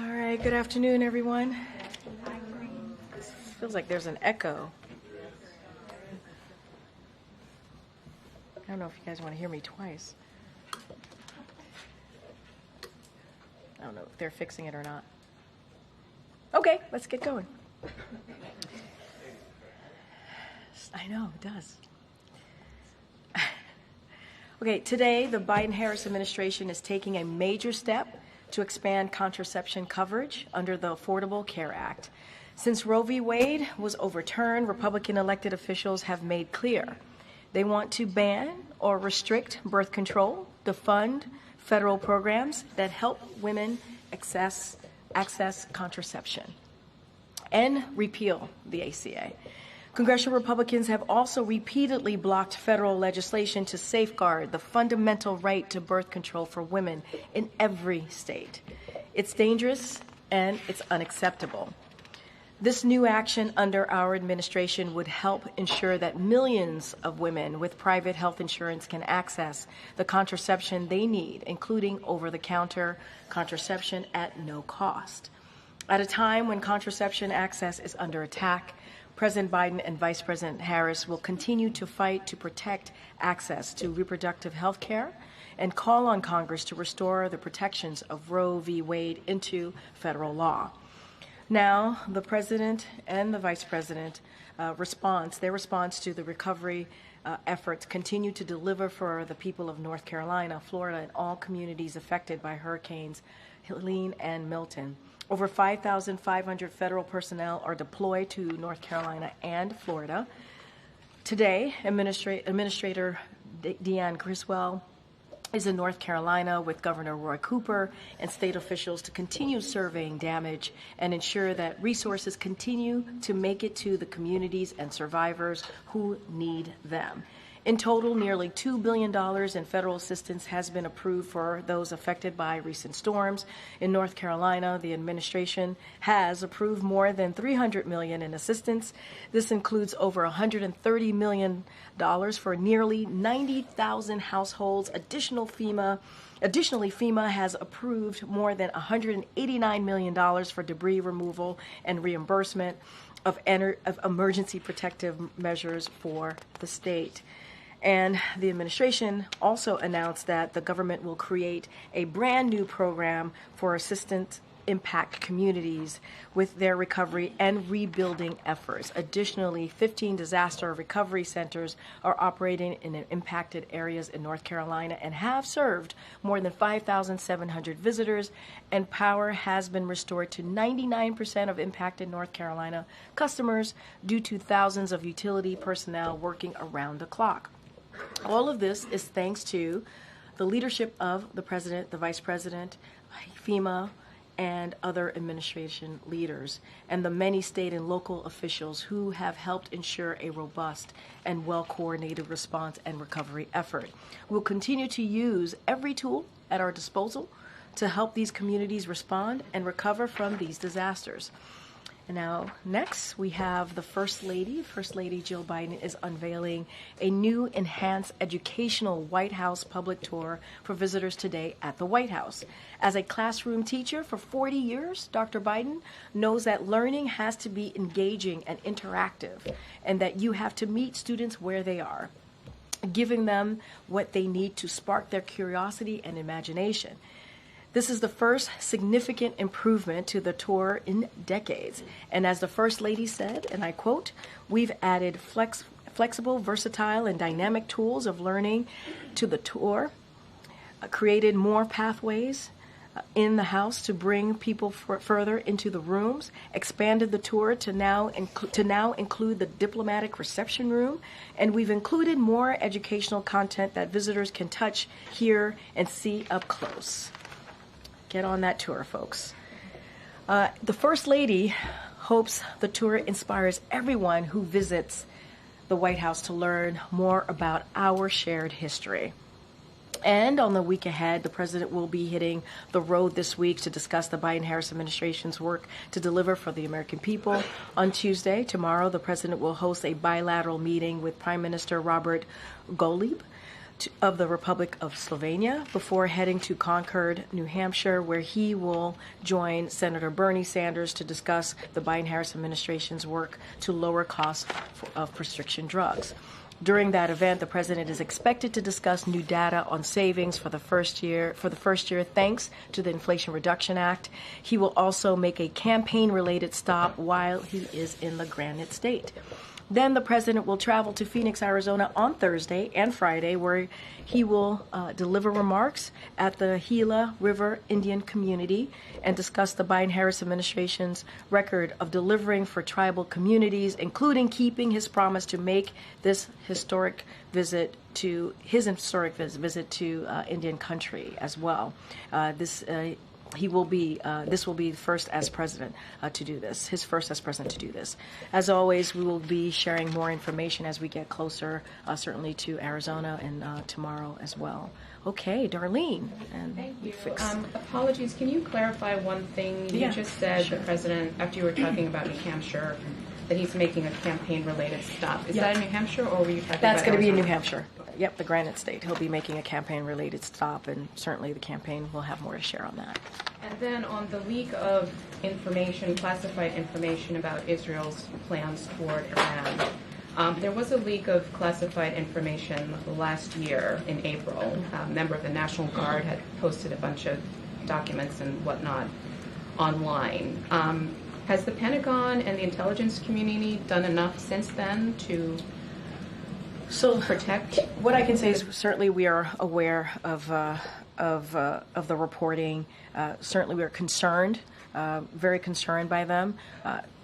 All right, good afternoon, everyone. It feels like there's an echo. I don't know if you guys want to hear me twice. I don't know if they're fixing it or not. Okay, let's get going. I know, it does. Okay, today the Biden-Harris administration is taking a major step to expand contraception coverage under the Affordable Care Act. Since Roe v. Wade was overturned, Republican elected officials have made clear they want to ban or restrict birth control, defund federal programs that help women access contraception, and repeal the ACA. Congressional Republicans have also repeatedly blocked federal legislation to safeguard the fundamental right to birth control for women in every state. It's dangerous and it's unacceptable. This new action under our administration would help ensure that millions of women with private health insurance can access the contraception they need, including over-the-counter contraception at no cost. At a time when contraception access is under attack, President Biden and Vice President Harris will continue to fight to protect access to reproductive health care and call on Congress to restore the protections of Roe v. Wade into federal law. Now, the President and the Vice President their response to the recovery efforts continue to deliver for the people of North Carolina, Florida, and all communities affected by Hurricanes Helene and Milton. Over 5,500 federal personnel are deployed to North Carolina and Florida. Today, Administrator Deanne Criswell is in North Carolina with Governor Roy Cooper and state officials to continue surveying damage and ensure that resources continue to make it to the communities and survivors who need them. In total, nearly $2 billion in federal assistance has been approved for those affected by recent storms. In North Carolina, the administration has approved more than $300 million in assistance. This includes over $130 million for nearly 90,000 households. Additionally, FEMA has approved more than $189 million for debris removal and reimbursement of emergency protective measures for the state. And the administration also announced that the government will create a brand new program for assistance impact communities with their recovery and rebuilding efforts. Additionally, 15 disaster recovery centers are operating in impacted areas in North Carolina and have served more than 5,700 visitors, and power has been restored to 99% of impacted North Carolina customers due to thousands of utility personnel working around the clock. All of this is thanks to the leadership of the President, the Vice President, FEMA, and other administration leaders, and the many state and local officials who have helped ensure a robust and well-coordinated response and recovery effort. We'll continue to use every tool at our disposal to help these communities respond and recover from these disasters. And now, next, we have the First Lady. First Lady Jill Biden is unveiling a new enhanced educational White House public tour for visitors today at the White House. As a classroom teacher for 40 years, Dr. Biden knows that learning has to be engaging and interactive, and that you have to meet students where they are, giving them what they need to spark their curiosity and imagination. This is the first significant improvement to the tour in decades. And as the First Lady said, and I quote, "We've added flexible, versatile, and dynamic tools of learning to the tour, created more pathways in the house to bring people further into the rooms, expanded the tour to now include the diplomatic reception room, and we've included more educational content that visitors can touch, hear, and see up close." Get on that tour, folks. The First Lady hopes the tour inspires everyone who visits the White House to learn more about our shared history. And on the week ahead, the president will be hitting the road this week to discuss the Biden-Harris administration's work to deliver for the American people. On Tuesday, tomorrow, the president will host a bilateral meeting with Prime Minister Robert Golub. of the Republic of Slovenia before heading to Concord, New Hampshire, where he will join Senator Bernie Sanders to discuss the Biden-Harris administration's work to lower costs of prescription drugs. During that event, the president is expected to discuss new data on savings for the first year thanks to the Inflation Reduction Act. He will also make a campaign-related stop while he is in the Granite State. Then the president will travel to Phoenix, Arizona on Thursday and Friday, where he will deliver remarks at the Gila River Indian community and discuss the Biden-Harris administration's record of delivering for tribal communities, including keeping his promise to make this historic visit to Indian country as well. This will be first as president to do this, his first as president to do this. As always, we will be sharing more information as we get closer, certainly to Arizona and tomorrow as well. Okay, Darlene. And thank you. Apologies, can you clarify one thing? You just said the president, after you were talking about New Hampshire, that he's making a campaign-related stop. Is that in New Hampshire, or were you talking about That's going to be in New Arizona? Hampshire. Yep, the Granite State. He'll be making a campaign-related stop, and certainly the campaign will have more to share on that. And then on the leak of information, classified information about Israel's plans toward Iran, there was a leak of classified information last year in April. A member of the National Guard had posted a bunch of documents and whatnot online. Has the Pentagon and the intelligence community done enough since then to protect? What I can say is certainly we are aware of the reporting. Certainly we are concerned, very concerned by them.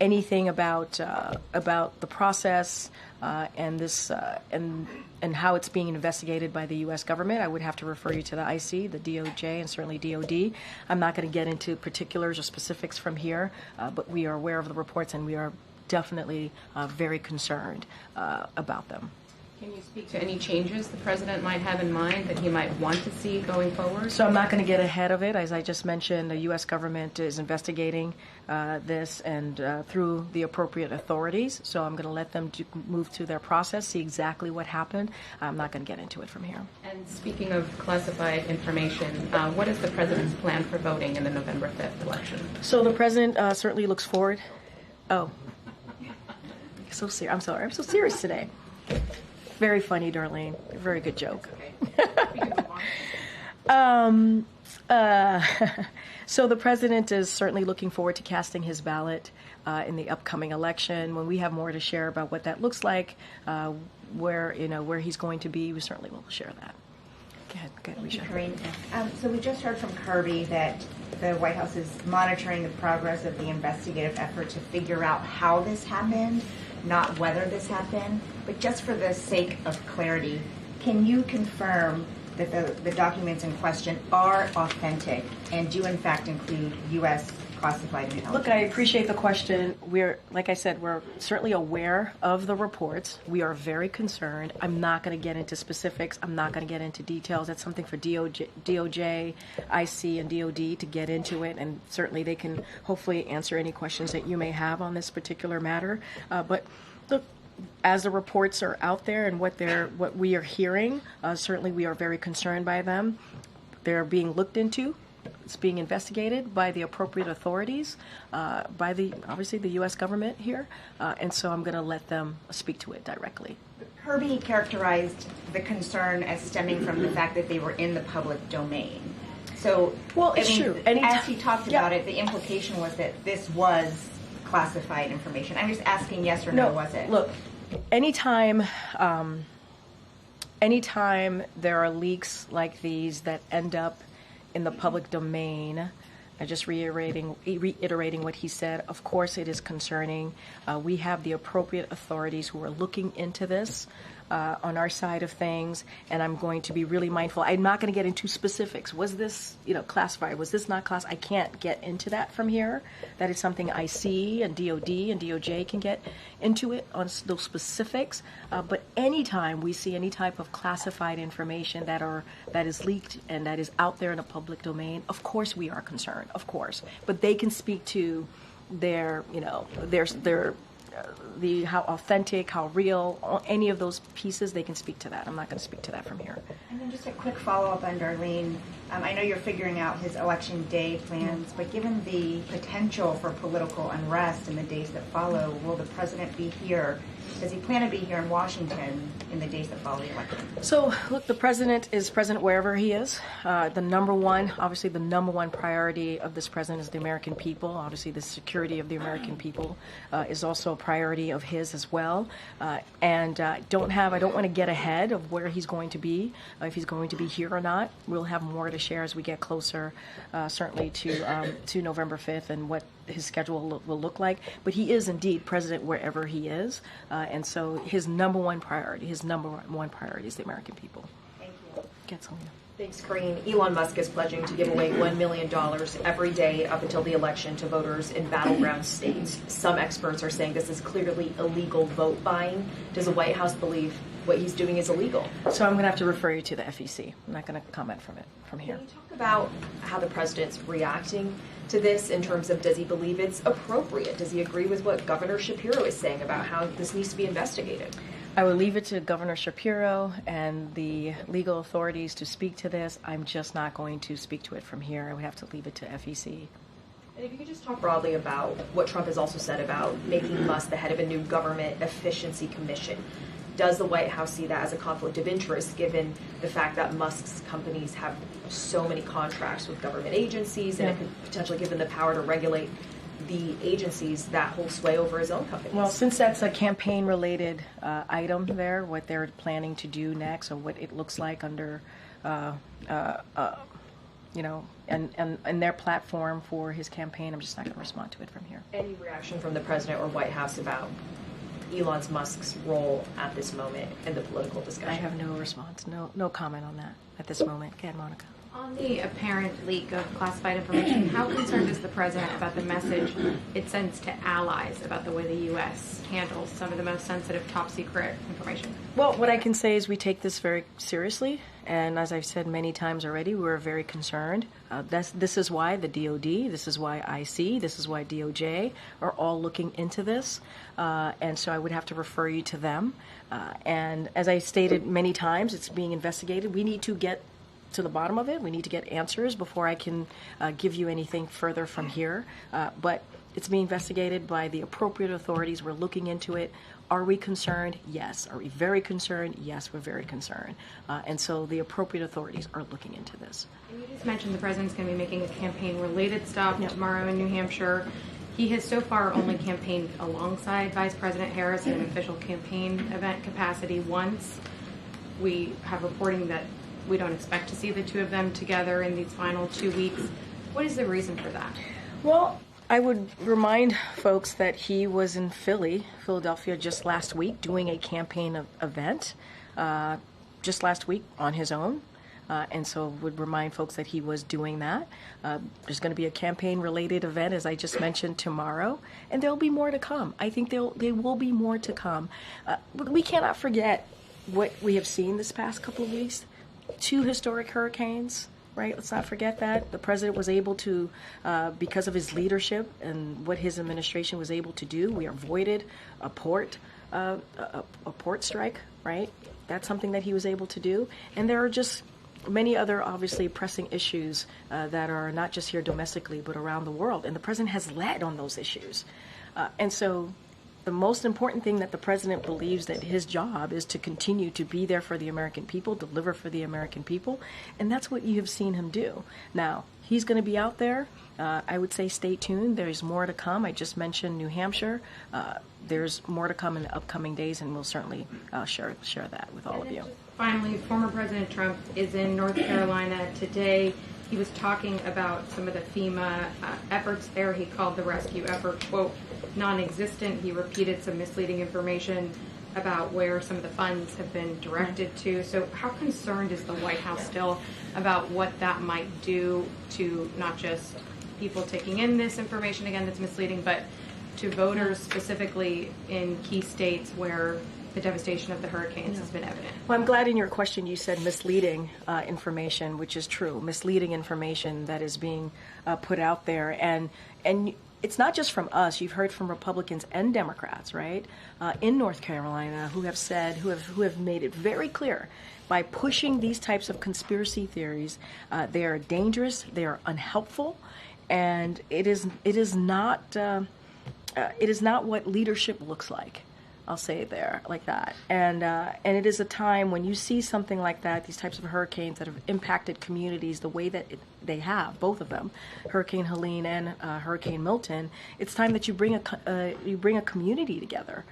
Anything about the process and this and how it's being investigated by the U.S. government, I would have to refer you to the IC, the DOJ, and certainly DOD. I'm not going to get into particulars or specifics from here, but we are aware of the reports and we are definitely very concerned about them. Can you speak to any changes the president might have in mind that he might want to see going forward? So I'm not going to get ahead of it. As I just mentioned, the U.S. government is investigating this and through the appropriate authorities. So I'm going to let them move through their process, see exactly what happened. I'm not going to get into it from here. And speaking of classified information, what is the president's plan for voting in the November 5th election? So the president certainly looks forward. Oh, so serious. I'm sorry. I'm so serious today. Very funny, Darlene. Very good joke. So the president is certainly looking forward to casting his ballot in the upcoming election. When we have more to share about what that looks like, where he's going to be, we certainly will share that. Go ahead, Risha. Karine. So we just heard from Kirby that the White House is monitoring the progress of the investigative effort to figure out how this happened, not whether this happened. But just for the sake of clarity, can you confirm that the documents in question are authentic and do in fact include U.S. classified intelligence? Look, I appreciate the question. Like I said, we're certainly aware of the reports. We are very concerned. I'm not going to get into specifics. I'm not going to get into details. That's something for DOJ, IC, and DOD to get into it, and certainly they can hopefully answer any questions that you may have on this particular matter. But look, as the reports are out there and what we are hearing, certainly we are very concerned by them. They're being looked into. It's being investigated by the appropriate authorities, by obviously the U.S. government here, and so I'm going to let them speak to it directly. Kirby characterized the concern as stemming from the fact that they were in the public domain. So, well, it's true. As he talked about it, the implication was that this was classified information. I'm just asking yes or no, was it? Look, anytime there are leaks like these that end up in the public domain, just reiterating what he said, of course it is concerning. We have the appropriate authorities who are looking into this on our side of things, and I'm going to be really mindful. I'm not going to get into specifics. Was this, classified? Was this not classified? I can't get into that from here. That is something IC and DOD and DOJ can get into it on those specifics. But anytime we see any type of classified information that is leaked and that is out there in a public domain, of course we are concerned. Of course, but they can speak to their how authentic, how real, any of those pieces, they can speak to that. I'm not going to speak to that from here. And just a quick follow-up on Darlene. I know you're figuring out his election day plans, but given the potential for political unrest in the days that follow, will the president be here? Does he plan to be here in Washington in the days that follow the election? So, look, the president is present wherever he is. Obviously the number one priority of this president is the American people. Obviously, the security of the American people is also a priority of his as well. I don't want to get ahead of where he's going to be, if he's going to be here or not. We'll have more to share as we get closer, certainly to November 5th and what his schedule will look like. But he is indeed president wherever he is. And so his number one priority is the American people. Thank you. Get Selena. Thanks, Karine. Elon Musk is pledging to give away $1 million every day up until the election to voters in battleground states. Some experts are saying this is clearly illegal vote buying. Does the White House believe what he's doing is illegal? So I'm going to have to refer you to the FEC. I'm not going to comment from here. Can you talk about how the president's reacting to this in terms of, does he believe it's appropriate? Does he agree with what Governor Shapiro is saying about how this needs to be investigated? I would leave it to Governor Shapiro and the legal authorities to speak to this. I'm just not going to speak to it from here. I would have to leave it to FEC. And if you could just talk broadly about what Trump has also said about making Musk the head of a new government efficiency commission. Does the White House see that as a conflict of interest, given the fact that Musk's companies have so many contracts with government agencies, and it could potentially give them the power to regulate the agencies that hold sway over his own companies? Well, since that's a campaign-related item there, what they're planning to do next, or what it looks like under, and their platform for his campaign, I'm just not going to respond to it from here. Any reaction from the president or White House about Elon Musk's role at this moment in the political discussion? I have no response, no comment on that at this moment. Go ahead, Monica. On the apparent leak of classified information, how concerned is the president about the message it sends to allies about the way the U.S. handles some of the most sensitive top secret information? Well, what I can say is we take this very seriously, and as I've said many times already, we're very concerned. This is why the DOD, this is why IC, this is why DOJ are all looking into this, and so I would have to refer you to them. And as I stated many times, it's being investigated. We need to get to the bottom of it. We need to get answers before I can give you anything further from here. But it's being investigated by the appropriate authorities. We're looking into it. Are we concerned? Yes. Are we very concerned? Yes, we're very concerned. And so the appropriate authorities are looking into this. And you just mentioned the president's going to be making a campaign-related stop tomorrow in New Hampshire. He has so far only campaigned alongside Vice President Harris in an official campaign event capacity once. We have reporting that we don't expect to see the two of them together in these final 2 weeks. What is the reason for that? Well, I would remind folks that he was in Philadelphia just last week doing a campaign event just last week on his own. And so would remind folks that he was doing that. There's going to be a campaign-related event, as I just mentioned, tomorrow, and there'll be more to come. I think there will be more to come. But we cannot forget what we have seen this past couple of weeks. 2 historic hurricanes, right? Let's not forget that. The president was able to, because of his leadership and what his administration was able to do, we avoided a port strike, right? That's something that he was able to do. And there are just many other, obviously, pressing issues that are not just here domestically, but around the world. And the president has led on those issues. And so the most important thing that the president believes that his job is to continue to be there for the American people, deliver for the American people, and that's what you have seen him do. Now, he's going to be out there. I would say stay tuned. There's more to come. I just mentioned New Hampshire. There's more to come in the upcoming days, and we'll certainly share that with all of you. Finally, former President Trump is in North Carolina today. He was talking about some of the FEMA efforts there. He called the rescue effort, quote, non-existent. He repeated some misleading information about where some of the funds have been directed to. So how concerned is the White House still about what that might do to not just people taking in this information, again, that's misleading, but to voters specifically in key states where the devastation of the hurricanes has been evident? Well, I'm glad in your question you said misleading information, which is true. Misleading information that is being put out there. And it's not just from us. You've heard from Republicans and Democrats, right, in North Carolina, who have said, who have made it very clear, by pushing these types of conspiracy theories, they are dangerous, they are unhelpful, and it is not what leadership looks like. I'll say it there like that. And it is a time when you see something like that, these types of hurricanes that have impacted communities the way that they have, both of them, Hurricane Helene and Hurricane Milton. It's time that you bring a community together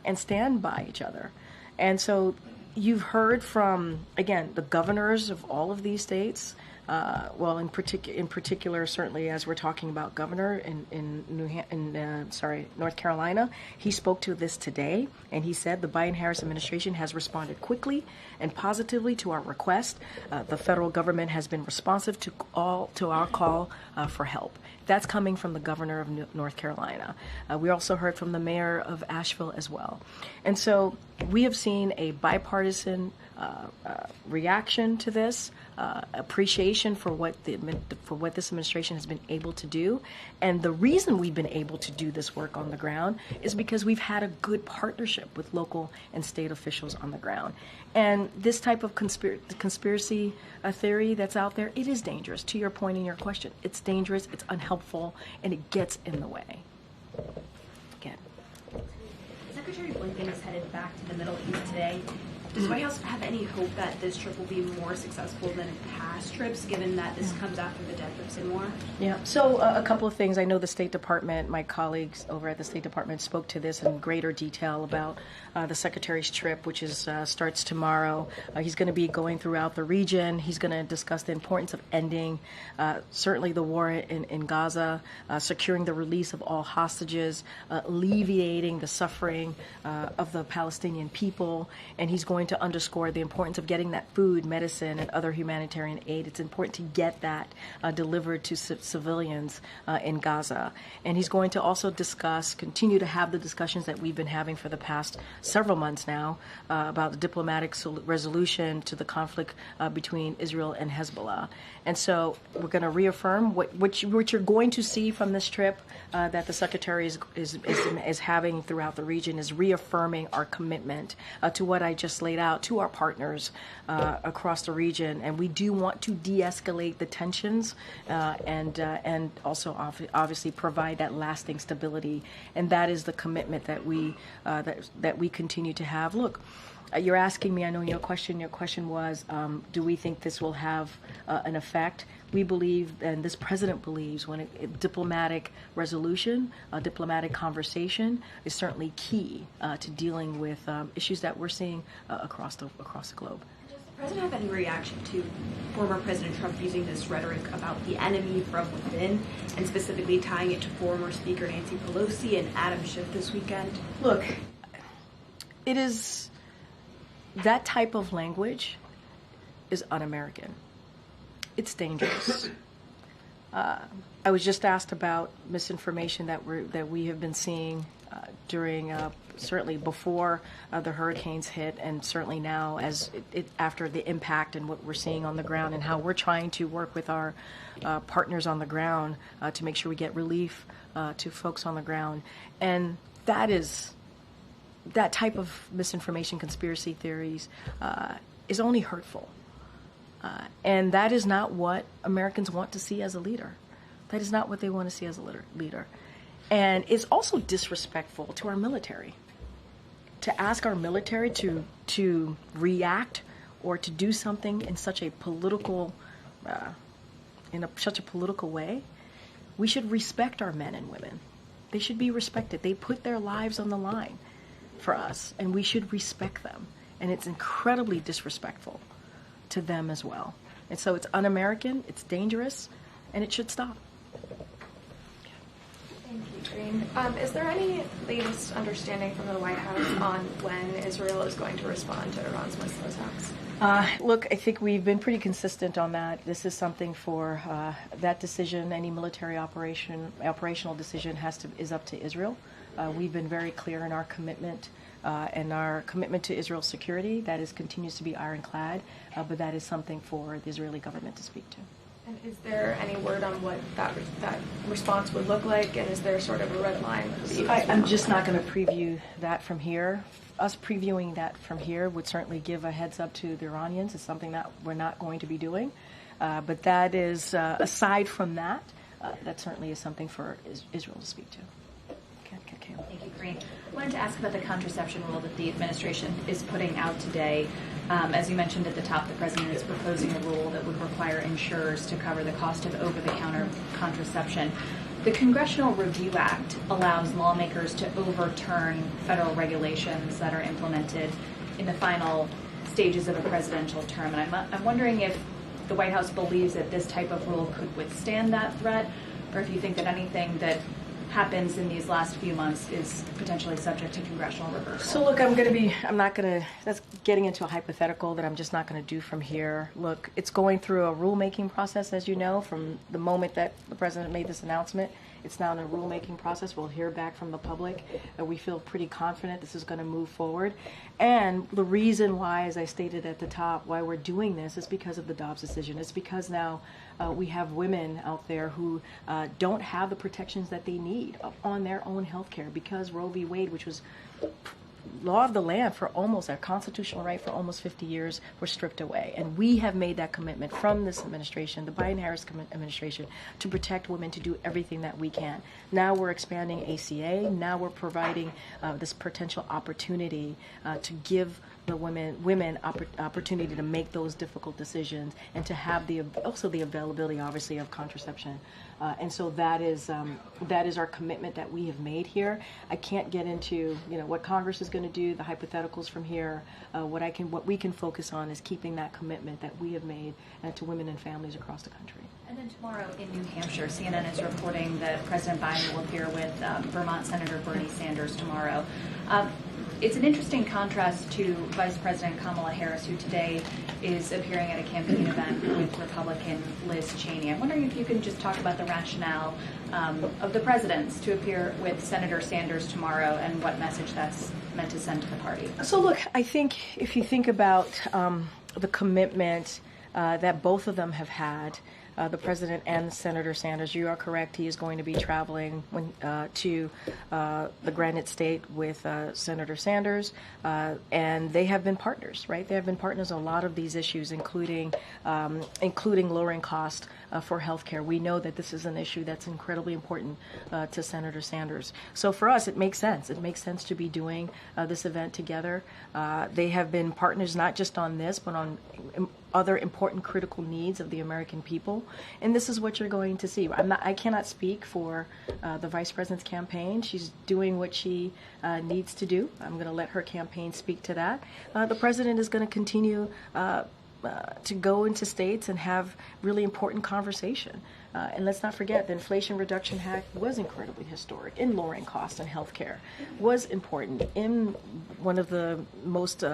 and stand by each other. And so you've heard from, again, the governors of all of these states. Well, in particular, certainly as we're talking about governor in North Carolina, he spoke to this today, and he said the Biden-Harris administration has responded quickly and positively to our request. The federal government has been responsive to our call for help. That's coming from the governor of North Carolina. We also heard from the mayor of Asheville as well. And so we have seen a bipartisan reaction to this, appreciation for what this administration has been able to do. And the reason we've been able to do this work on the ground is because we've had a good partnership with local and state officials on the ground. And this type of conspiracy theory that's out there, it is dangerous. To your point in your question, it's dangerous, it's unhelpful, and it gets in the way. Again. Secretary Blinken is headed back to the Middle East today. Does the White House have any hope that this trip will be more successful than past trips, given that this comes after the death of Sinwar? Yeah, so a couple of things. I know the State Department, my colleagues over at the State Department spoke to this in greater detail about the Secretary's trip, which starts tomorrow. He's going to be going throughout the region. He's going to discuss the importance of ending certainly the war in Gaza, securing the release of all hostages, alleviating the suffering of the Palestinian people, and he's going to underscore the importance of getting that food, medicine, and other humanitarian aid. It's important to get that delivered to civilians in Gaza. And he's going to also continue to have the discussions that we've been having for the past several months now about the diplomatic resolution to the conflict between Israel and Hezbollah. And so we're going to reaffirm what you're going to see from this trip that the Secretary is having throughout the region is reaffirming our commitment to what I just laid out to our partners across the region. And we do want to de-escalate the tensions and also obviously provide that lasting stability. And that is the commitment that we continue to have. Look, you're asking me, I know your question was, do we think this will have an effect? We believe, and this president believes, when a diplomatic resolution, a diplomatic conversation is certainly key to dealing with issues that we're seeing across the globe. Does the president have any reaction to former President Trump using this rhetoric about the enemy from within, and specifically tying it to former Speaker Nancy Pelosi and Adam Schiff this weekend? Look, it is... that type of language is un-American. It's dangerous. I was just asked about misinformation that we have been seeing during certainly before the hurricanes hit, and certainly now as after the impact and what we're seeing on the ground, and how we're trying to work with our partners on the ground to make sure we get relief to folks on the ground. And that type of misinformation, conspiracy theories, is only hurtful. And that is not what Americans want to see as a leader. That is not what they want to see as a leader. And it's also disrespectful to our military. To ask our military to react or to do something in such a political, such a political way, we should respect our men and women. They should be respected. They put their lives on the line for us, and we should respect them. And it's incredibly disrespectful to them as well. And so it's un-American, it's dangerous, and it should stop. Thank you, Karine. Is there any latest understanding from the White House on when Israel is going to respond to Iran's missile attacks? Look, I think we've been pretty consistent on that. This is something for that decision. Any military operational decision is up to Israel. We've been very clear in our commitment to Israel's security. That continues to be ironclad, but that is something for the Israeli government to speak to. And is there any word on what that response would look like, and is there sort of a red line? I'm just not going to preview that from here. Us previewing that from here would certainly give a heads up to the Iranians. It's something that we're not going to be doing. But that is, aside from that, that certainly is something for Israel to speak to. Thank you, Karine. I wanted to ask about the contraception rule that the administration is putting out today. As you mentioned at the top, the president is proposing a rule that would require insurers to cover the cost of over-the-counter contraception. The Congressional Review Act allows lawmakers to overturn federal regulations that are implemented in the final stages of a presidential term. And I'm wondering if the White House believes that this type of rule could withstand that threat, or if you think that anything that happens in these last few months is potentially subject to congressional reversal. So look, that's getting into a hypothetical that I'm just not going to do from here. Look, it's going through a rulemaking process, as you know, from the moment that the president made this announcement. It's now in a rulemaking process. We'll hear back from the public. We feel pretty confident this is going to move forward. And the reason why, as I stated at the top, why we're doing this is because of the Dobbs decision. It's because now we have women out there who don't have the protections that they need on their own health care because Roe v. Wade, which was law of the land for almost our constitutional right for almost 50 years, were stripped away. And we have made that commitment from this administration, the Biden-Harris administration, to protect women, to do everything that we can. Now we're expanding ACA. Now we're providing this potential opportunity to give the women opportunity to make those difficult decisions and to have also the availability, obviously, of contraception. And so that is our commitment that we have made here. I can't get into what Congress is going to do, the hypotheticals from here. What we can focus on is keeping that commitment that we have made to women and families across the country. And then tomorrow in New Hampshire, CNN is reporting that President Biden will appear with Vermont Senator Bernie Sanders tomorrow. It's an interesting contrast to Vice President Kamala Harris, who today is appearing at a campaign event with Republican Liz Cheney. I'm wondering if you can just talk about the rationale of the presidents to appear with Senator Sanders tomorrow and what message that's meant to send to the party. So look, I think if you think about the commitment that both of them have had, the president and Senator Sanders, you are correct. He is going to be traveling to the Granite State with Senator Sanders, and they have been partners, right? They have been partners on a lot of these issues, including lowering cost for health care. We know that this is an issue that's incredibly important to Senator Sanders. So for us, it makes sense. It makes sense to be doing this event together. They have been partners not just on this, but on other important critical needs of the American people. And this is what you're going to see. I cannot speak for the Vice President's campaign. She's doing what she needs to do. I'm going to let her campaign speak to that. The President is going to continue to go into states and have really important conversation. And let's not forget, the Inflation Reduction Act was incredibly historic in lowering costs in health care, was important in one of the most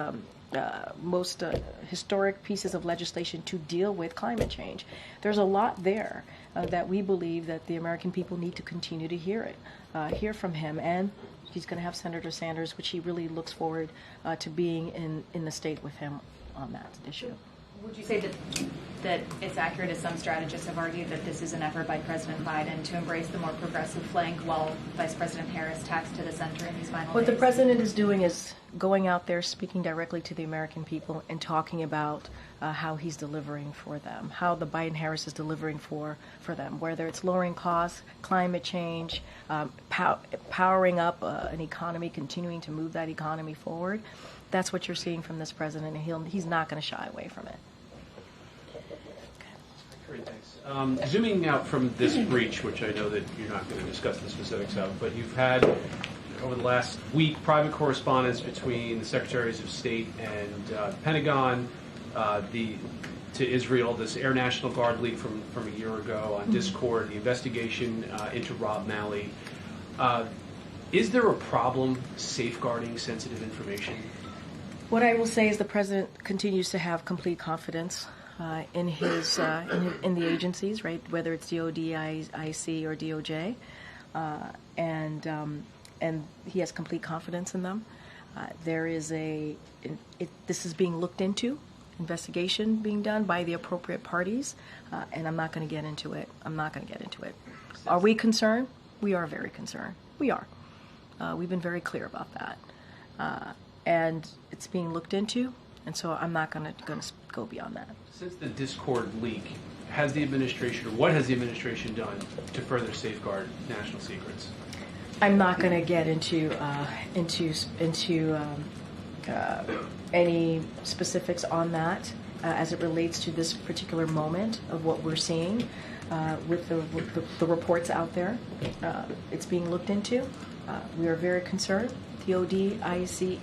historic pieces of legislation to deal with climate change. There's a lot there that we believe that the American people need to continue to hear from him. And he's going to have Senator Sanders, which he really looks forward to being in the state with him on that issue. Would you say that it's accurate, as some strategists have argued, that this is an effort by President Biden to embrace the more progressive flank while Vice President Harris tacks to the center in these final days? What the president is doing is going out there, speaking directly to the American people and talking about how he's delivering for them, how the Biden-Harris is delivering for them, whether it's lowering costs, climate change, powering up an economy, continuing to move that economy forward. That's what you're seeing from this president, and he's not going to shy away from it. Great, thanks. Zooming out from this breach, which I know that you're not going to discuss the specifics of, but you've had, over the last week, private correspondence between the Secretaries of State and the Pentagon, to Israel, this Air National Guard leak from a year ago on Discord, the investigation into Rob Malley. Is there a problem safeguarding sensitive information? What I will say is the president continues to have complete confidence in his in the agencies, right? Whether it's DOD, IC, or DOJ, and he has complete confidence in them. This is being looked into, investigation being done by the appropriate parties, and I'm not going to get into it. Are we concerned? We are very concerned. We are. We've been very clear about that. And it's being looked into, and so I'm not going to go beyond that. Since the Discord leak, has the administration, or what has the administration done to further safeguard national secrets? I'm not going to get into any specifics on that as it relates to this particular moment of what we're seeing with the reports out there. It's being looked into. We are very concerned. DOD, IC,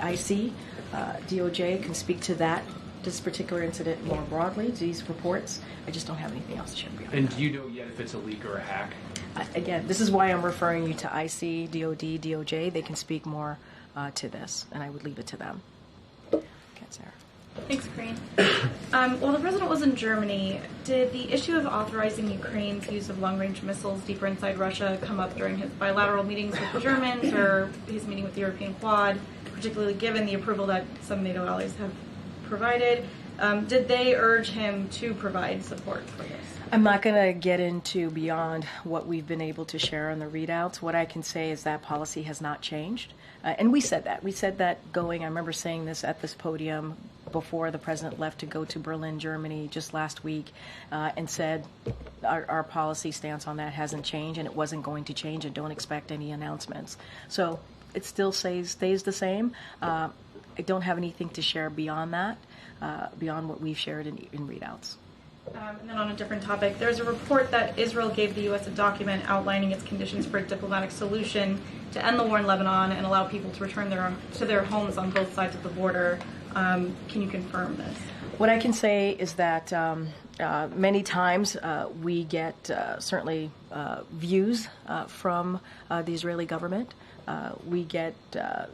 DOJ can speak to this particular incident more broadly, these reports. I just don't have anything else to share beyond And that. do you know yet if it's a leak or a hack? Again, this is why I'm referring you to IC, DOD, DOJ. They can speak more to this, and I would leave it to them. Okay, Sarah. Thanks, Karine. While the president was in Germany, did the issue of authorizing Ukraine's use of long-range missiles deeper inside Russia come up during his bilateral meetings with the Germans or his meeting with the European Quad, particularly given the approval that some NATO allies have provided? Did they urge him to provide support for this? I'm not going to get into beyond what we've been able to share on the readouts. What I can say is that policy has not changed. And we said that. We said that going, I remember saying this at this podium before the president left to go to Berlin, Germany just last week, and said our policy stance on that hasn't changed and it wasn't going to change, and don't expect any announcements. So it still stays the same. I don't have anything to share beyond that, beyond what we've shared in readouts. And then on a different topic, there's a report that Israel gave the U.S. a document outlining its conditions for a diplomatic solution to end the war in Lebanon and allow people to return to their homes on both sides of the border. Can you confirm this? What I can say is that many times we get certainly views from the Israeli government. We get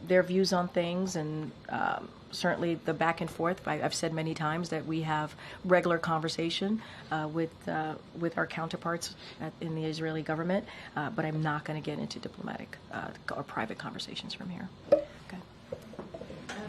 their views on things, and certainly the back and forth. I've said many times that we have regular conversation with our counterparts in the Israeli government, but I'm not going to get into diplomatic or private conversations from here.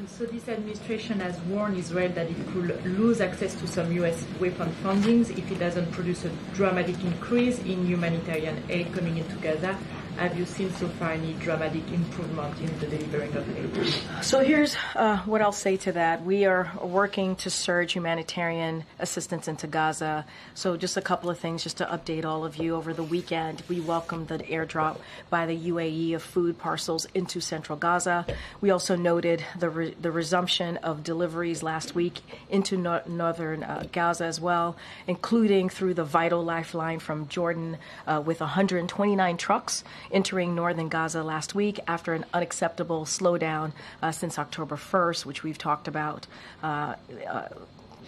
So this administration has warned Israel that it could lose access to some U.S. weapon fundings if it doesn't produce a dramatic increase in humanitarian aid coming into Gaza. Have you seen so far any dramatic improvement in the delivering of aid? So here's what I'll say to that. We are working to surge humanitarian assistance into Gaza. So just a couple of things just to update all of you. Over the weekend, we welcomed the airdrop by the UAE of food parcels into central Gaza. We also noted the resumption of deliveries last week into northern Gaza as well, including through the Vital Lifeline from Jordan with 129 trucks entering northern Gaza last week after an unacceptable slowdown since October 1st, which we've talked about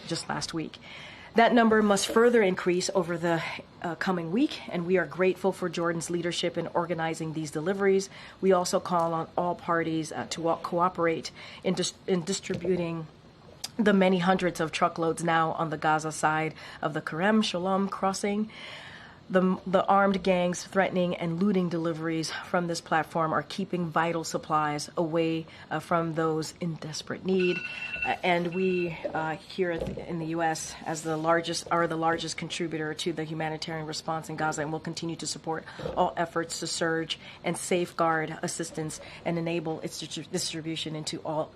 just last week. That number must further increase over the coming week, and we are grateful for Jordan's leadership in organizing these deliveries. We also call on all parties to cooperate in distributing the many hundreds of truckloads now on the Gaza side of the Kerem Shalom crossing. The armed gangs threatening and looting deliveries from this platform are keeping vital supplies away from those in desperate need. And we here in the U.S. are the largest contributor to the humanitarian response in Gaza, and will continue to support all efforts to surge and safeguard assistance and enable its distribution into all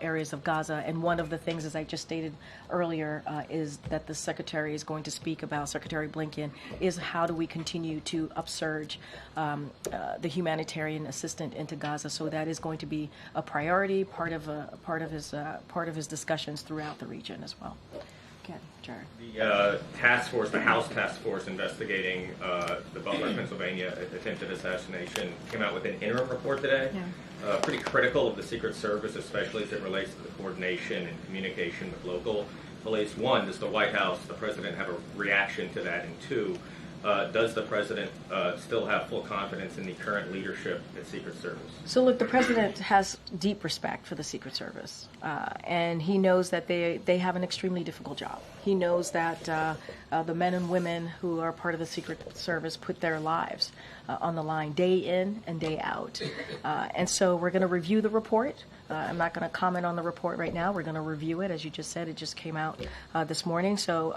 areas of Gaza. And one of the things, as I just stated earlier, is that the Secretary is going to speak about, Secretary Blinken, is how do we continue to upsurge the humanitarian assistance into Gaza. So that is going to be a priority, part of his discussions throughout the region as well. Okay, Jared. The task force, the House task force investigating the Butler, Pennsylvania attempted assassination came out with an interim report today. Yeah. Pretty critical of the Secret Service, especially as it relates to the coordination and communication with local police. One, does the White House, the president, have a reaction to that? And two, does the president still have full confidence in the current leadership at Secret Service? So look, the president has deep respect for the Secret Service, and he knows that they have an extremely difficult job. He knows that the men and women who are part of the Secret Service put their lives on the line day in and day out. And so we're going to review the report. I'm not going to comment on the report right now. We're going to review it. As you just said, it just came out this morning. So,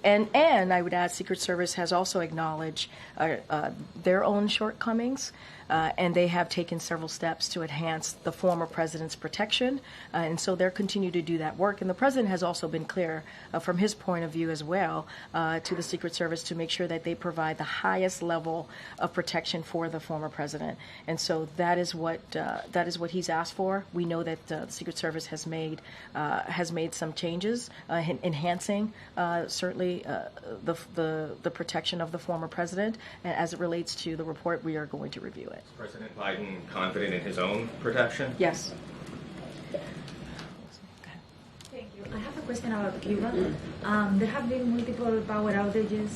and I would add Secret Service has also acknowledged their own shortcomings. And they have taken several steps to enhance the former president's protection. And so they'll continue to do that work. And the president has also been clear from his point of view as well to the Secret Service to make sure that they provide the highest level of protection for the former president. And so that is what he's asked for. We know that the Secret Service has made some changes, enhancing certainly the protection of the former president. And as it relates to the report, we are going to review it. Is President Biden confident in his own protection? Yes. Thank you. I have a question about Cuba. There have been multiple power outages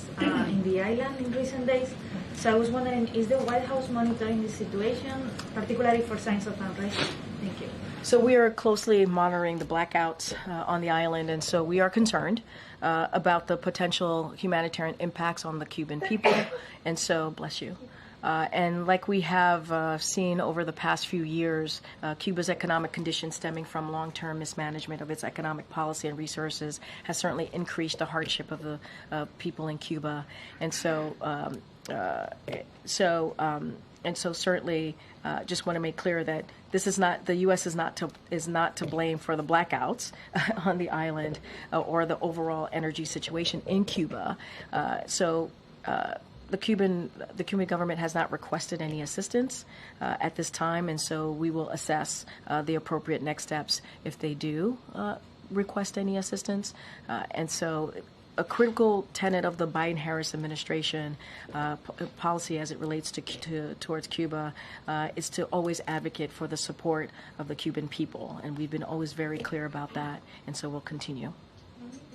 in the island in recent days. So I was wondering, is the White House monitoring the situation, particularly for signs of unrest? Thank you. So we are closely monitoring the blackouts on the island, and so we are concerned about the potential humanitarian impacts on the Cuban people. And so, bless you. And like we have seen over the past few years, Cuba's economic conditions stemming from long-term mismanagement of its economic policy and resources has certainly increased the hardship of the people in Cuba. And so, certainly, just want to make clear that this is not the U.S. is not to blame for the blackouts on the island or the overall energy situation in Cuba. The Cuban government has not requested any assistance at this time, and so we will assess the appropriate next steps if they do request any assistance. And so a critical tenet of the Biden-Harris administration policy as it relates towards Cuba is to always advocate for the support of the Cuban people, and we've been always very clear about that, and so we'll continue.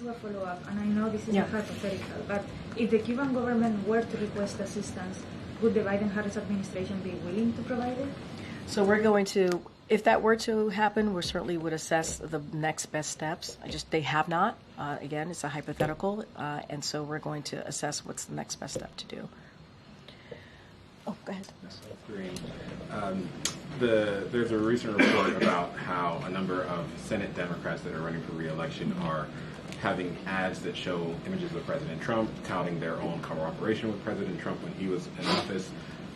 Do a follow-up, and I know this is a hypothetical, but if the Cuban government were to request assistance, would the Biden-Harris administration be willing to provide it? So we're going to, if that were to happen, we certainly would assess the next best steps. They have not. Again, it's a hypothetical, and so we're going to assess what's the next best step to do. Oh, go ahead. There's a recent report about how a number of Senate Democrats that are running for re-election are having ads that show images of President Trump, touting their own cooperation with President Trump when he was in office.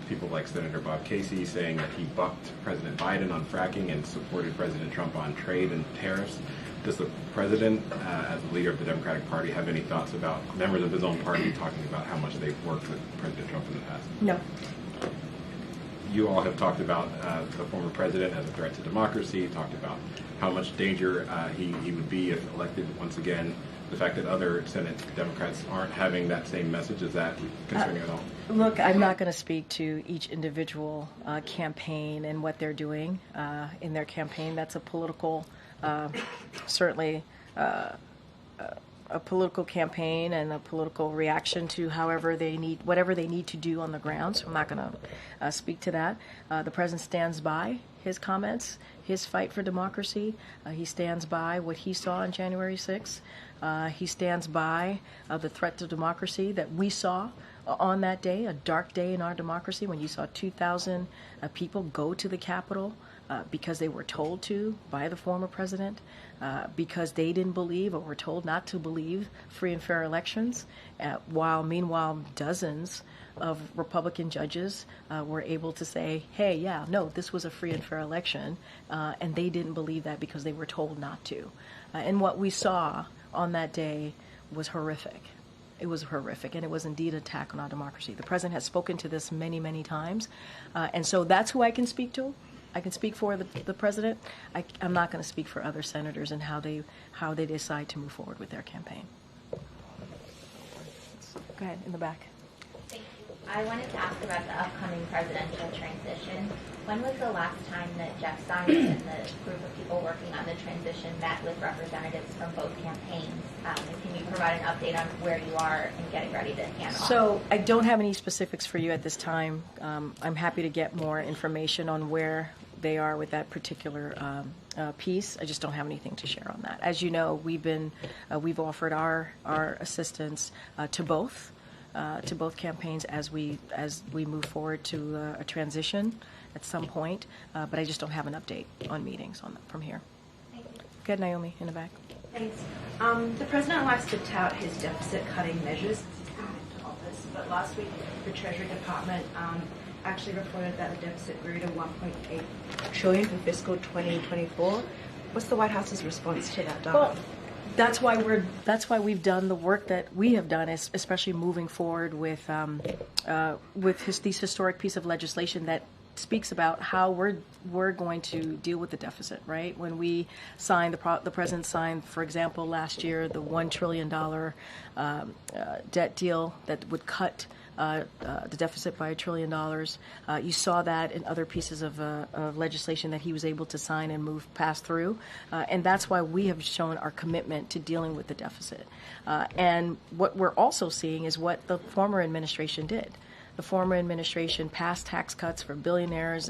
People like Senator Bob Casey saying that he bucked President Biden on fracking and supported President Trump on trade and tariffs. Does the president, as the leader of the Democratic Party, have any thoughts about members of his own party talking about how much they've worked with President Trump in the past? No. You all have talked about the former president as a threat to democracy, talked about how much danger he would be if elected once again. The fact that other Senate Democrats aren't having that same message, is that concerning at all? Look, I'm not going to speak to each individual campaign and what they're doing in their campaign. That's a political, certainly a political campaign and a political reaction to whatever they need to do on the ground. So I'm not going to speak to that. The president stands by his comments, his fight for democracy. He stands by what he saw on January 6th. He stands by the threat to democracy that we saw on that day, a dark day in our democracy, when you saw 2,000 people go to the Capitol because they were told to by the former president, because they didn't believe or were told not to believe free and fair elections, while meanwhile dozens of Republican judges were able to say, hey, yeah, no, this was a free and fair election, and they didn't believe that because they were told not to. And what we saw on that day was horrific. It was horrific, and it was indeed an attack on our democracy. The president has spoken to this many, many times, and so that's who I can speak to. I can speak for the president. I'm not going to speak for other senators and how they decide to move forward with their campaign. Go ahead, in the back. Thank you. I wanted to ask about the upcoming presidential transition. When was the last time that Jeff Simons and the group of people working on the transition met with representatives from both campaigns? And can you provide an update on where you are in getting ready to hand off? So I don't have any specifics for you at this time. I'm happy to get more information on where they are with that particular piece. I just don't have anything to share on that. As you know, we've offered our assistance to both to both campaigns as we move forward to a transition at some point. But I just don't have an update on meetings from here. Thank you. Good, Naomi, in the back. Thanks. The president likes to tout his deficit-cutting measures since he's come into office, but last week the Treasury Department actually reported that the deficit grew to $1.8 trillion for fiscal 2024. What's the White House's response to that data? Well, that's why we've done the work that we have done, especially moving forward with these historic piece of legislation that speaks about how we're going to deal with the deficit, right? When we signed, the president signed, for example, last year, the $1 trillion debt deal that would cut the deficit by $1 trillion. You saw that in other pieces of legislation that he was able to sign and pass through. And that's why we have shown our commitment to dealing with the deficit. And what we're also seeing is what the former administration did. The former administration passed tax cuts for billionaires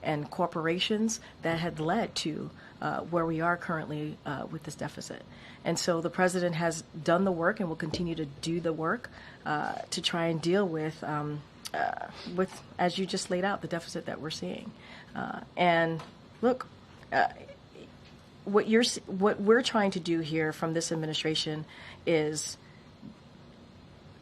and corporations that had led to where we are currently with this deficit. And so the president has done the work and will continue to do the work to try and deal with, as you just laid out, the deficit that we're seeing. And look, what we're trying to do here from this administration is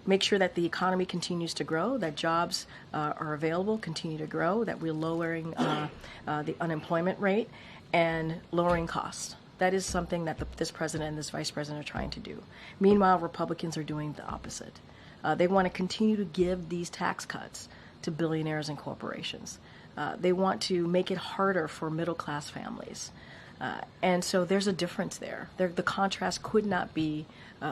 make sure that the economy continues to grow, that jobs are available, continue to grow, that we're lowering the unemployment rate and lowering costs. That is something that this president and this vice president are trying to do. Meanwhile, Republicans are doing the opposite. They want to continue to give these tax cuts to billionaires and corporations. They want to make it harder for middle-class families. And so there's a difference there. The contrast could not be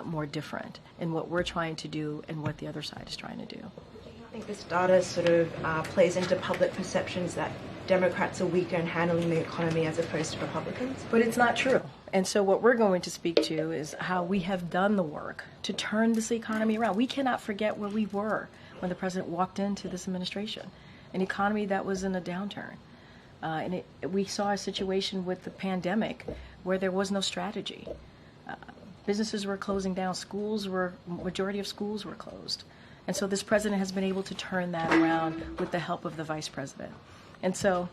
more different in what we're trying to do and what the other side is trying to do. I think this data sort of plays into public perceptions that Democrats are weaker in handling the economy as opposed to Republicans. But it's not true. And so what we're going to speak to is how we have done the work to turn this economy around. We cannot forget where we were when the president walked into this administration, an economy that was in a downturn. We saw a situation with the pandemic where there was no strategy. Businesses were closing down. Majority of schools were closed. And so this president has been able to turn that around with the help of the vice president. And so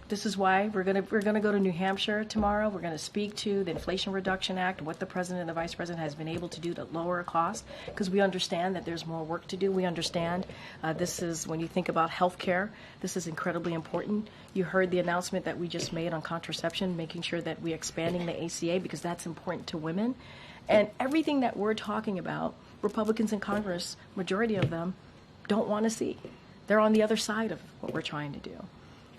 this is why we're going to go to New Hampshire tomorrow. We're going to speak to the Inflation Reduction Act, what the president and the vice president has been able to do to lower costs, because we understand that there's more work to do. We understand this is, when you think about health care, this is incredibly important. You heard the announcement that we just made on contraception, making sure that we're expanding the ACA because that's important to women. And everything that we're talking about, Republicans in Congress, majority of them, don't want to see. They're on the other side of what we're trying to do.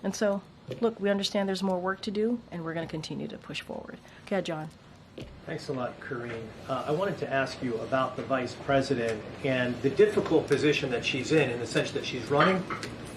And so, look, we understand there's more work to do, and we're going to continue to push forward. Okay, John. Thanks a lot, Karine. I wanted to ask you about the vice president and the difficult position that she's in the sense that she's running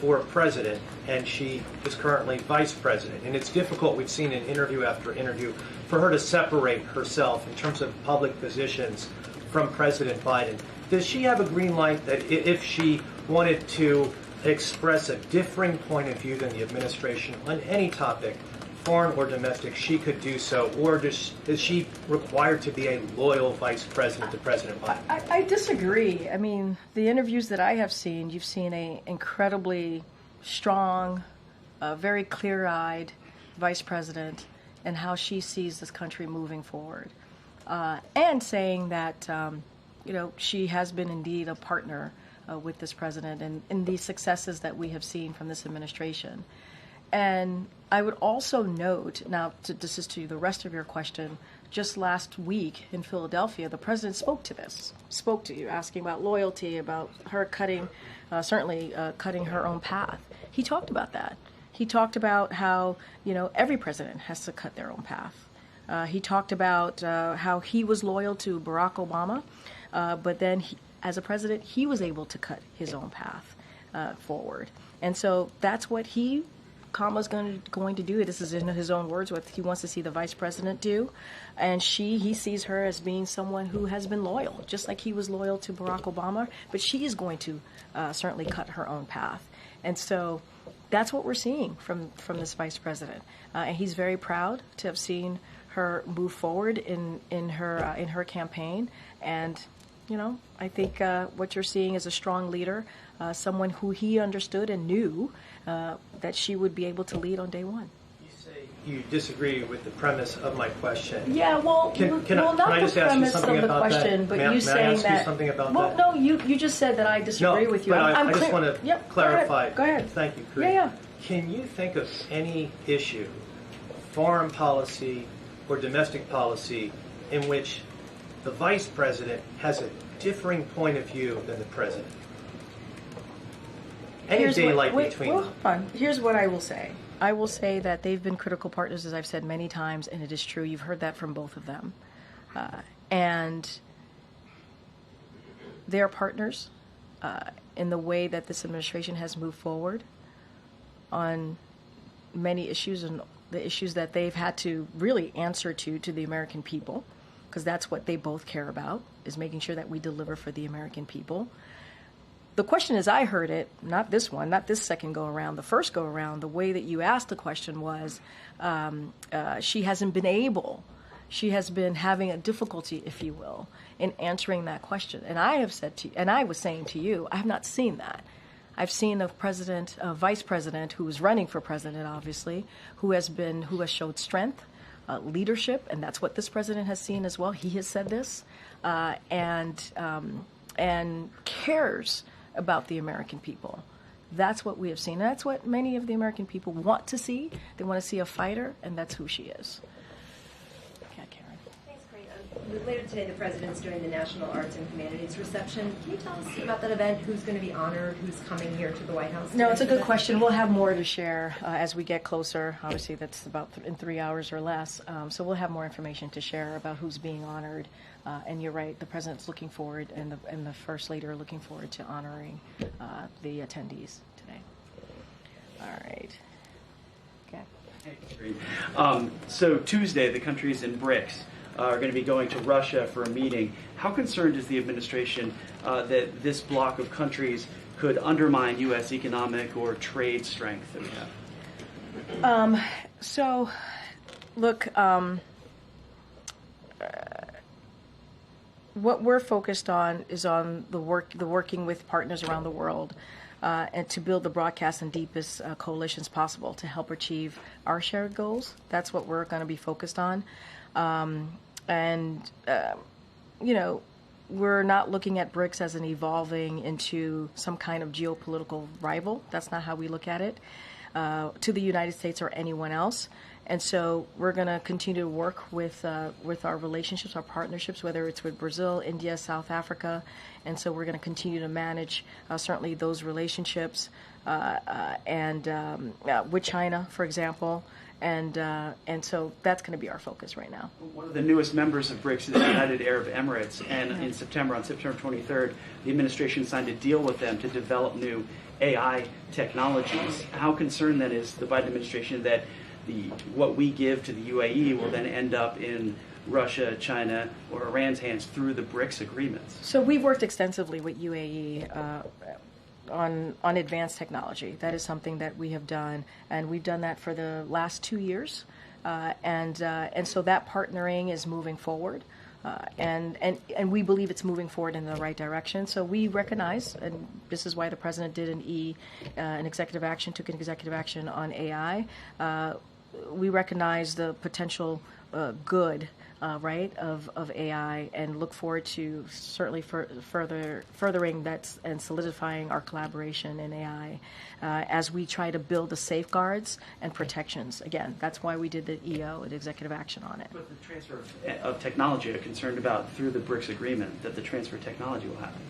for president and she is currently vice president. And it's difficult, we've seen in interview after interview, for her to separate herself in terms of public positions from President Biden. Does she have a green light that if she wanted to express a differing point of view than the administration on any topic, foreign or domestic, she could do so? Or is she required to be a loyal vice president to President Biden? I disagree. I mean, the interviews that I have seen, you've seen an incredibly strong, very clear-eyed vice president and how she sees this country moving forward. And saying that, she has been indeed a partner with this president and in the successes that we have seen from this administration. And I would also note, now this is to the rest of your question, just last week in Philadelphia, the president spoke to you, asking about loyalty, about her cutting her own path. He talked about that. He talked about how, every president has to cut their own path. He talked about how he was loyal to Barack Obama, but then as a president, he was able to cut his own path forward. And so that's what Kamala's going to do. This is in his own words, what he wants to see the vice president do. And he sees her as being someone who has been loyal, just like he was loyal to Barack Obama, but she is going to certainly cut her own path. And so that's what we're seeing from this vice president. And he's very proud to have seen her move forward in her campaign. And I think what you're seeing is a strong leader, someone who he understood and knew that she would be able to lead on day one. You say you disagree with the premise of my question. Yeah, well, Can not I the just ask you premise something of the about question, that? but May I you saying ask you that. something about well, that? no, you just said that I disagree with you. But I'm I just clear. want to Yep, clarify. Go ahead. Thank you, Karine. Yeah. Can you think of any issue, foreign policy or domestic policy, in which the vice president has a differing point of view than the president? Any daylight between them. Hold on. Here's what I will say. I will say that they've been critical partners, as I've said many times, and it is true. You've heard that from both of them. And they are partners in the way that this administration has moved forward on many issues, and the issues that they've had to really answer to the American people, because that's what they both care about, is making sure that we deliver for the American people. The question as I heard it, not this one, not this second go around, the first go around, the way that you asked the question was, she has been having a difficulty, if you will, in answering that question. And I have said to you, and I was saying to you, I have not seen that. I've seen a vice president who is running for president, obviously, who has showed strength, leadership, and that's what this president has seen as well. He has said this, and cares about the American people. That's what we have seen. That's what many of the American people want to see. They want to see a fighter, and that's who she is. Later today, the president's doing the National Arts and Humanities reception. Can you tell us about that event? Who's going to be honored? Who's coming here to the White House? No, it's a good question. We'll have more to share as we get closer. Obviously, that's about in 3 hours or less. So we'll have more information to share about who's being honored. And you're right, the president's looking forward, and the first lady are looking forward to honoring the attendees today. All right. Okay. So Tuesday, the countries in BRICS are going to be going to Russia for a meeting. How concerned is the administration that this bloc of countries could undermine U.S. economic or trade strength that we have? So, look, what we're focused on is on the working with partners around the world and to build the broadest and deepest coalitions possible to help achieve our shared goals. That's what we're going to be focused on. We're not looking at BRICS as an evolving into some kind of geopolitical rival. That's not how we look at it to the United States or anyone else. And so we're going to continue to work with our relationships, our partnerships, whether it's with Brazil, India, South Africa. And so we're going to continue to manage certainly those relationships and with China, for example. And so that's going to be our focus right now. One of the newest members of BRICS is the United Arab Emirates, and on September 23rd, the administration signed a deal with them to develop new AI technologies. How concerned then is the Biden administration that what we give to the UAE will then end up in Russia, China, or Iran's hands through the BRICS agreements? So we've worked extensively with UAE on advanced technology. That is something that we have done, and we've done that for the last 2 years. And so that partnering is moving forward, and we believe it's moving forward in the right direction. So we recognize, and this is why the president did an executive action, took an executive action on AI. We recognize the potential good, of AI, and look forward to certainly furthering that and solidifying our collaboration in AI as we try to build the safeguards and protections. Again, that's why we did the EO, the executive action on it. But the transfer of technology, I'm concerned about through the BRICS agreement, that the transfer of technology will happen.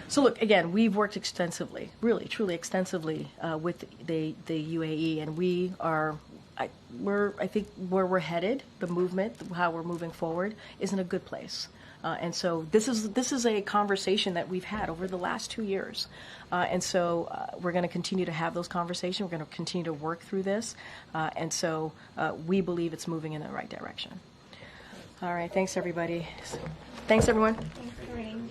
So look, again, we've worked extensively, really, truly extensively with the UAE, and we are. I think where we're headed, the movement, how we're moving forward, is in a good place. And so this is a conversation that we've had over the last 2 years. And so we're going to continue to have those conversations. We're going to continue to work through this. And so we believe it's moving in the right direction. All right. Thanks, everybody. Thanks, everyone. Thanks, Karine.